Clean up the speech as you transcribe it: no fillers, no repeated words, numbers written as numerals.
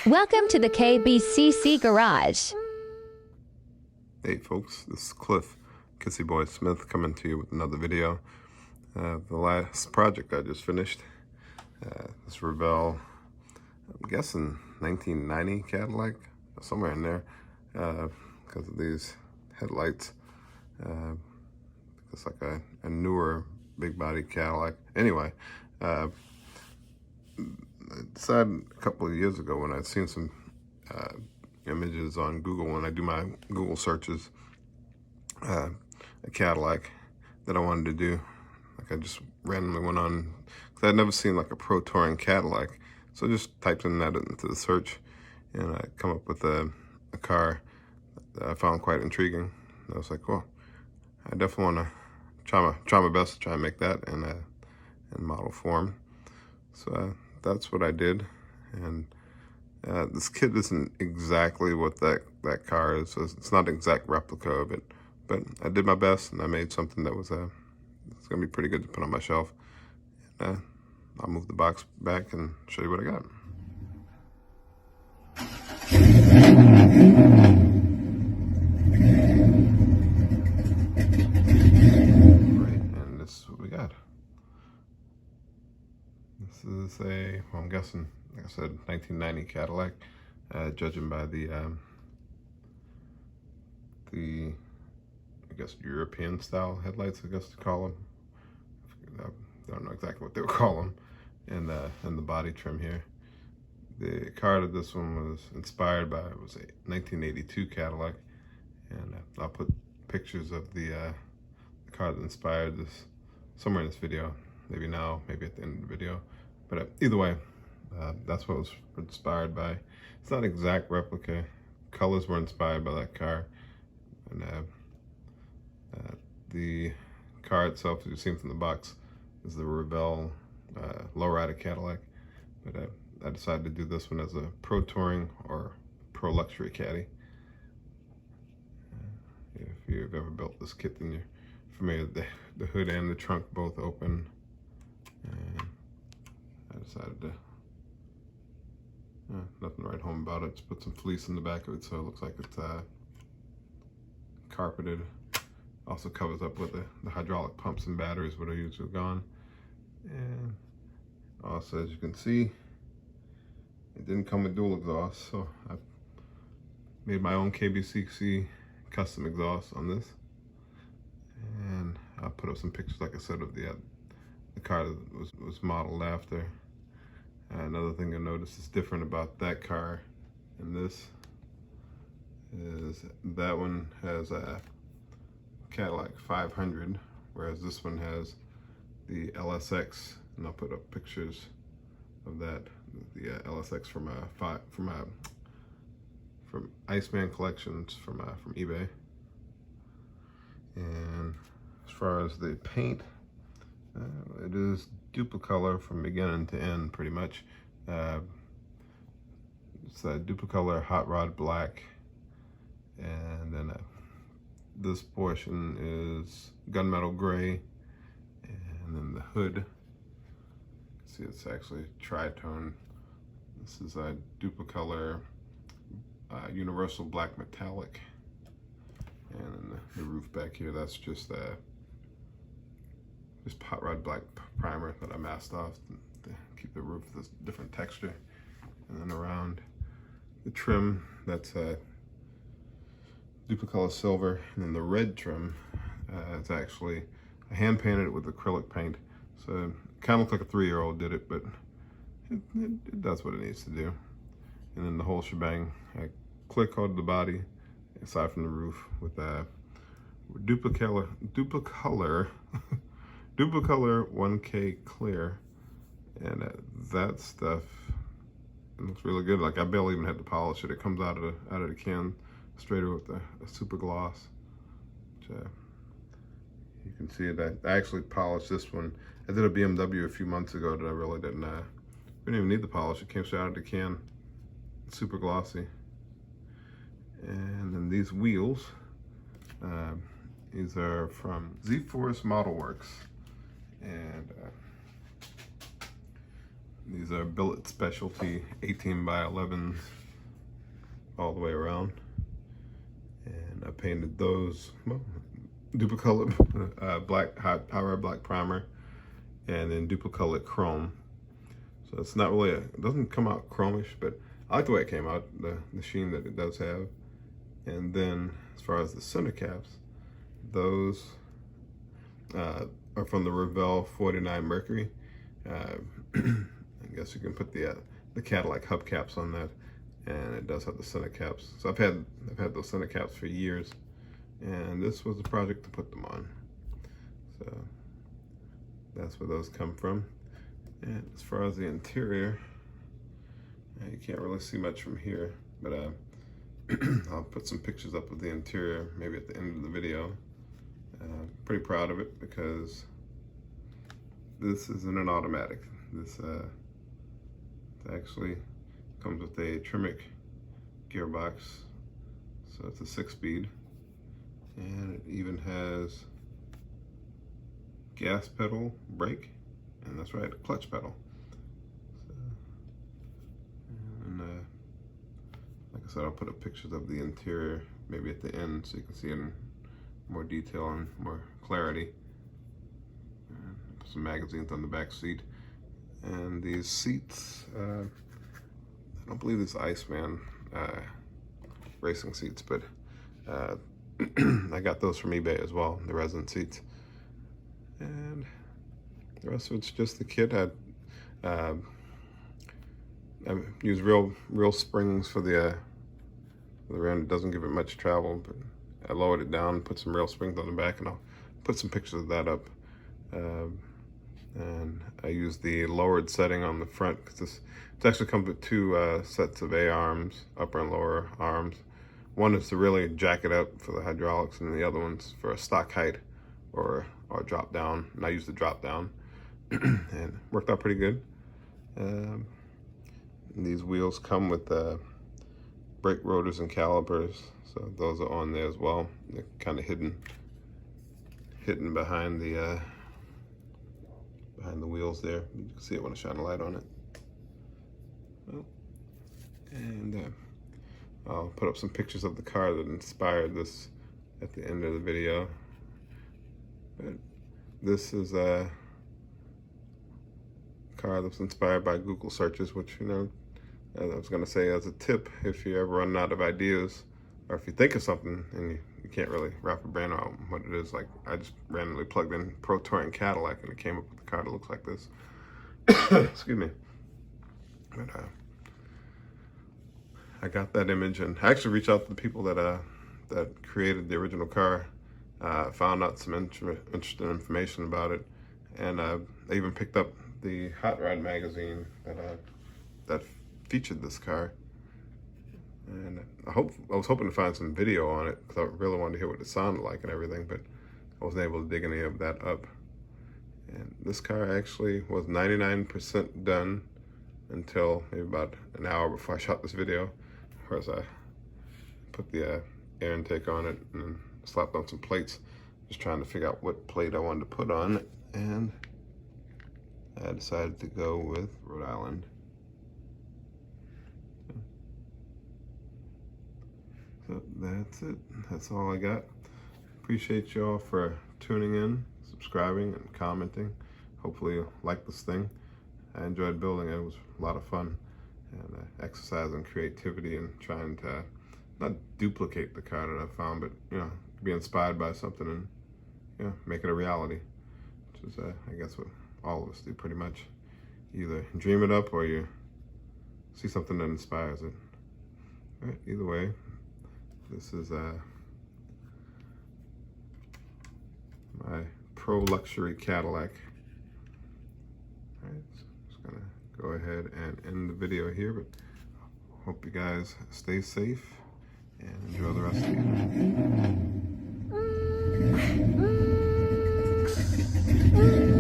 Welcome to the KBCC Garage. Hey folks, this is Cliff, Kissy Boy Smith, coming to you with another video. The last project I just finished, this Revell, I'm guessing 1990 Cadillac, somewhere in there, because of these headlights. It's like a newer big body Cadillac. Anyway, I decided a couple of years ago when I'd seen some images on Google, when I do my Google searches, a Cadillac that I wanted to do. Like I just randomly went on, because I'd never seen like a Pro Touring Cadillac. So I just typed in that into the search, and I come up with a car that I found quite intriguing. And I was like, well, I definitely want to try my best to try and make that in model form. So that's what I did. And this kit isn't exactly what that car is. So it's not an exact replica of it, but I did my best, and I made something that was it's gonna be pretty good to put on my shelf. And I'll move the box back and show you what I got. Right, and this is what we got. This is well, I'm guessing, like I said, 1990 Cadillac, judging by the I guess European style headlights, I guess to call them. I don't know exactly what they would call them. And the body trim here. The car that this one was inspired by was a 1982 Cadillac, and I'll put pictures of the car that inspired this somewhere in this video. Maybe now, maybe at the end of the video. But either way, that's what it was inspired by. It's not an exact replica. Colors were inspired by that car. And the car itself, as you've seen from the box, is the Revell lowrider Cadillac. But I decided to do this one as a Pro Touring or Pro Luxury Caddy. If you've ever built this kit, then you're familiar with the hood and the trunk both open. And I decided to, nothing to write home about it, just put some fleece in the back of it so it looks like it's carpeted. Also covers up with the hydraulic pumps and batteries would have usually gone. And also, as you can see, it didn't come with dual exhaust, so I made my own KBCC custom exhaust on this. And I'll put up some pictures, like I said, of the car that was modeled after. Another thing I noticed is different about that car and this is that one has a Cadillac 500, whereas this one has the LSX, and I'll put up pictures of that. The LSX from Iceman Collections from eBay. And as far as the paint, it is Duplicolor from beginning to end, pretty much. It's a Duplicolor hot rod black, and then this portion is gunmetal gray, and then the hood, see, it's actually tritone. This is a Duplicolor universal black metallic, and then the roof back here, that's just hot rod black primer that I masked off to keep the roof this different texture. And then around the trim, that's Duplicolor silver, and then the red trim, it's actually, I hand painted it with acrylic paint, so it kind of looks like a 3-year-old did it, but it does what it needs to do. And then the whole shebang, I clear coated the body aside from the roof with Duplicolor Duplicolor 1K clear, and that stuff, it looks really good. Like I barely even had to polish it. It comes out of the can straight with a super gloss. Which, you can see it. I actually polished this one. I did a BMW a few months ago that I really didn't even need the polish. It came straight out of the can. It's super glossy. And then these wheels, these are from Z-Force Model Works. And These are billet specialty 18 by 11s all the way around. And I painted those, well, duplicolored black, hot power black primer, and then duplicolored chrome. So it's not really, it doesn't come out chromish, but I like the way it came out, the sheen that it does have. And then as far as the center caps, those are from the Revell 49 Mercury. I guess you can put the Cadillac hubcaps on that, and it does have the center caps. So I've had those center caps for years, and this was a project to put them on. So that's where those come from. And as far as the interior, you can't really see much from here, but I'll put some pictures up of the interior maybe at the end of the video. Pretty proud of it because this isn't an automatic. This actually comes with a Tremec gearbox, so it's a 6-speed, and it even has gas pedal, brake, and that's right, a clutch pedal. So, and like I said, I'll put up pictures of the interior maybe at the end so you can see it in more detail and more clarity. And put some magazines on the back seat. And these seats, I don't believe it's Iceman racing seats, but I got those from eBay as well, the resin seats. And the rest of it's just the kit. I use real springs for the rear end. It doesn't give it much travel, but I lowered it down, put some real springs on the back, and I'll put some pictures of that up. And I use the lowered setting on the front because it actually comes with two sets of A-arms, upper and lower arms. One is to really jack it up for the hydraulics, and the other one's for a stock height or drop down. And I use the drop down, and it worked out pretty good. These wheels come with brake rotors and calipers, so those are on there as well. They're kind of hidden behind the wheels there. You can see it when I shine a light on it. And I'll put up some pictures of the car that inspired this at the end of the video. But this is a car that's inspired by Google searches, which, you know, as I was going to say as a tip, if you ever run out of ideas, or if you think of something and you can't really wrap your brain around what it is, like I just randomly plugged in Pro Touring Cadillac and it came up with a car that looks like this. Excuse me. But I got that image, and I actually reached out to the people that created the original car, found out some interesting information about it, and I even picked up the Hot Rod magazine that featured this car. And I was hoping to find some video on it because I really wanted to hear what it sounded like and everything, but I wasn't able to dig any of that up. And this car actually was 99% done until maybe about an hour before I shot this video. Whereas I put the air intake on it and then slapped on some plates, just trying to figure out what plate I wanted to put on it. And I decided to go with Rhode Island. So that's it. That's all I got. Appreciate y'all for tuning in, subscribing, and commenting. Hopefully you'll like this thing. I enjoyed building it. It was a lot of fun. And exercising creativity and trying to not duplicate the car that I found, but, you know, be inspired by something and, you know, make it a reality. Which is, I guess, what all of us do pretty much. Either dream it up or you see something that inspires it. All right, either way, this is my Pro Luxury Cadillac. All right, so I'm just gonna go ahead and end the video here, but hope you guys stay safe and enjoy the rest of the evening.